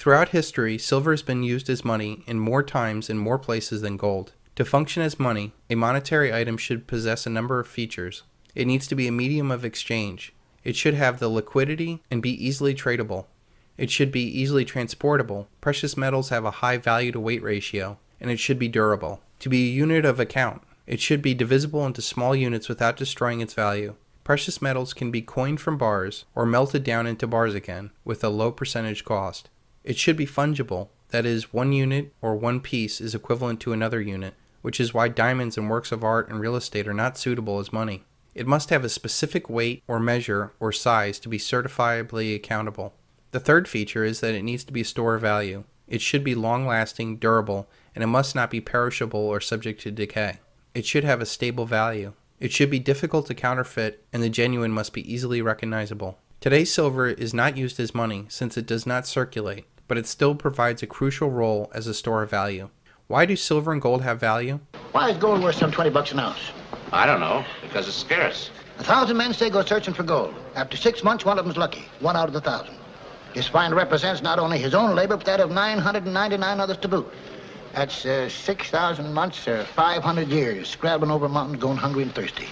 Throughout history, silver has been used as money in more times and more places than gold. To function as money, a monetary item should possess a number of features. It needs to be a medium of exchange. It should have the liquidity and be easily tradable. It should be easily transportable. Precious metals have a high value to weight ratio, and it should be durable. To be a unit of account, it should be divisible into small units without destroying its value. Precious metals can be coined from bars or melted down into bars again with a low percentage cost. It should be fungible, that is, one unit or one piece is equivalent to another unit, which is why diamonds and works of art and real estate are not suitable as money. It must have a specific weight or measure or size to be certifiably accountable. The third feature is that it needs to be a store of value. It should be long-lasting, durable, and it must not be perishable or subject to decay. It should have a stable value. It should be difficult to counterfeit, and the genuine must be easily recognizable. Today's silver is not used as money since it does not circulate, but it still provides a crucial role as a store of value. Why do silver and gold have value? Why is gold worth some 20 bucks an ounce? I don't know, because it's scarce. 1,000 men say go searching for gold. After 6 months, one of them's lucky. 1 out of the 1,000. His find represents not only his own labor, but that of 999 others to boot. That's 6,000 months or 500 years, scrabbling over mountains, going hungry and thirsty.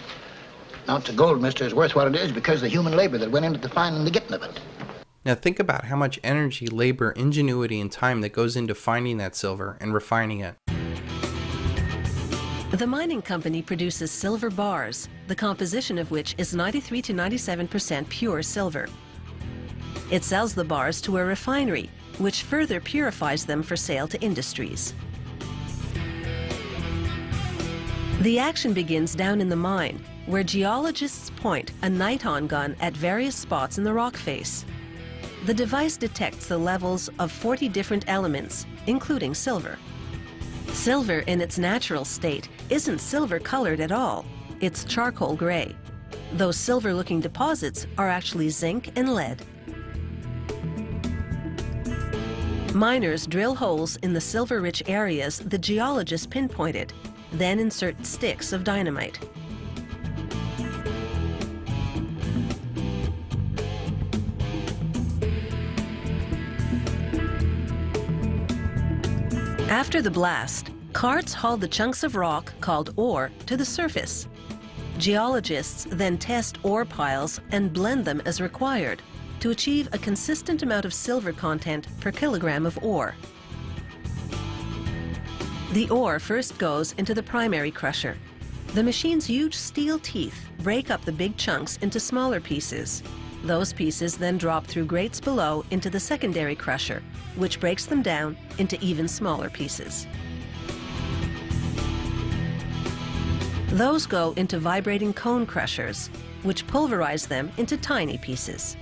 An ounce of gold, mister, is worth what it is because of the human labor that went into the finding and the getting of it. Now think about how much energy, labor, ingenuity, and time that goes into finding that silver and refining it. The mining company produces silver bars, the composition of which is 93 to 97% pure silver. It sells the bars to a refinery, which further purifies them for sale to industries. The action begins down in the mine, where geologists point a night-on gun at various spots in the rock face. The device detects the levels of 40 different elements, including silver. Silver in its natural state isn't silver-colored at all. It's charcoal gray. Those silver-looking deposits are actually zinc and lead. Miners drill holes in the silver-rich areas the geologists pinpointed, then insert sticks of dynamite. After the blast, carts haul the chunks of rock, called ore, to the surface. Geologists then test ore piles and blend them as required to achieve a consistent amount of silver content per kilogram of ore. The ore first goes into the primary crusher. The machine's huge steel teeth break up the big chunks into smaller pieces. Those pieces then drop through grates below into the secondary crusher, which breaks them down into even smaller pieces. Those go into vibrating cone crushers, which pulverize them into tiny pieces.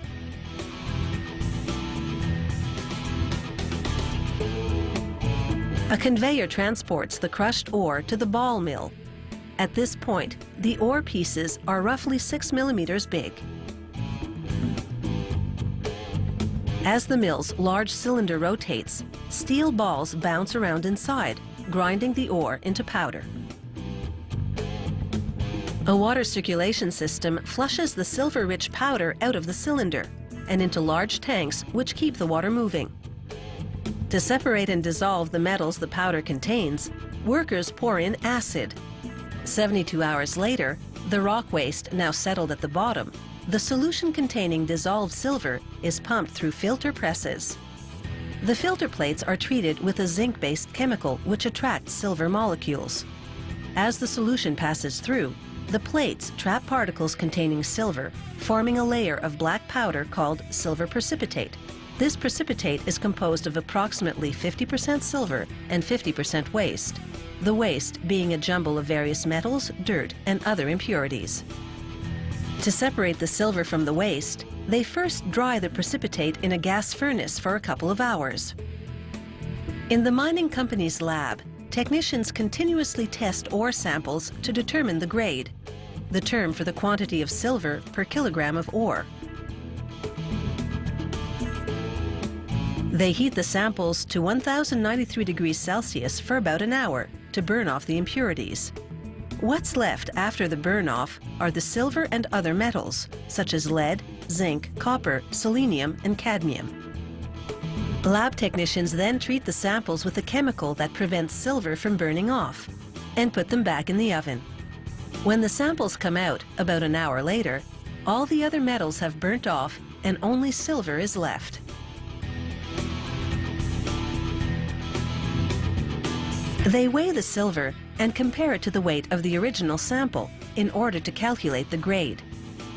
A conveyor transports the crushed ore to the ball mill. At this point, the ore pieces are roughly 6 millimeters big. As the mill's large cylinder rotates, steel balls bounce around inside, grinding the ore into powder. A water circulation system flushes the silver-rich powder out of the cylinder and into large tanks which keep the water moving. To separate and dissolve the metals the powder contains, workers pour in acid. 72 hours later, the rock waste now settled at the bottom, the solution containing dissolved silver is pumped through filter presses. The filter plates are treated with a zinc-based chemical which attracts silver molecules. As the solution passes through, the plates trap particles containing silver, forming a layer of black powder called silver precipitate. This precipitate is composed of approximately 50% silver and 50% waste, the waste being a jumble of various metals, dirt, and other impurities. To separate the silver from the waste, they first dry the precipitate in a gas furnace for a couple of hours. In the mining company's lab, technicians continuously test ore samples to determine the grade, the term for the quantity of silver per kilogram of ore. They heat the samples to 1093 degrees Celsius for about an hour to burn off the impurities. What's left after the burn-off are the silver and other metals, such as lead, zinc, copper, selenium, and cadmium. Lab technicians then treat the samples with a chemical that prevents silver from burning off and put them back in the oven. When the samples come out about an hour later, all the other metals have burnt off and only silver is left. They weigh the silver and compare it to the weight of the original sample in order to calculate the grade.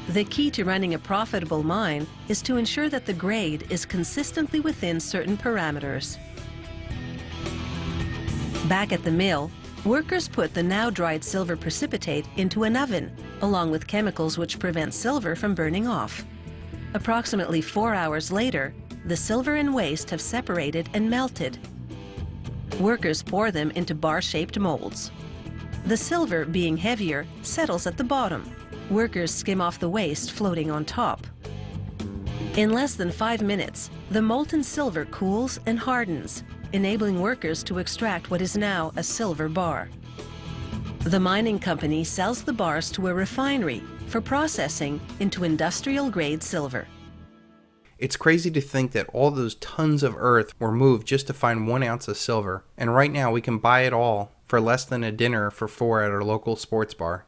The key to running a profitable mine is to ensure that the grade is consistently within certain parameters. Back at the mill, workers put the now dried silver precipitate into an oven, along with chemicals which prevent silver from burning off. Approximately 4 hours later, the silver and waste have separated and melted. Workers pour them into bar-shaped molds. The silver, being heavier, settles at the bottom. Workers skim off the waste floating on top. In less than 5 minutes, the molten silver cools and hardens, enabling workers to extract what is now a silver bar. The mining company sells the bars to a refinery for processing into industrial-grade silver. It's crazy to think that all those tons of earth were moved just to find 1 ounce of silver, and right now we can buy it all for less than a dinner for 4 at our local sports bar.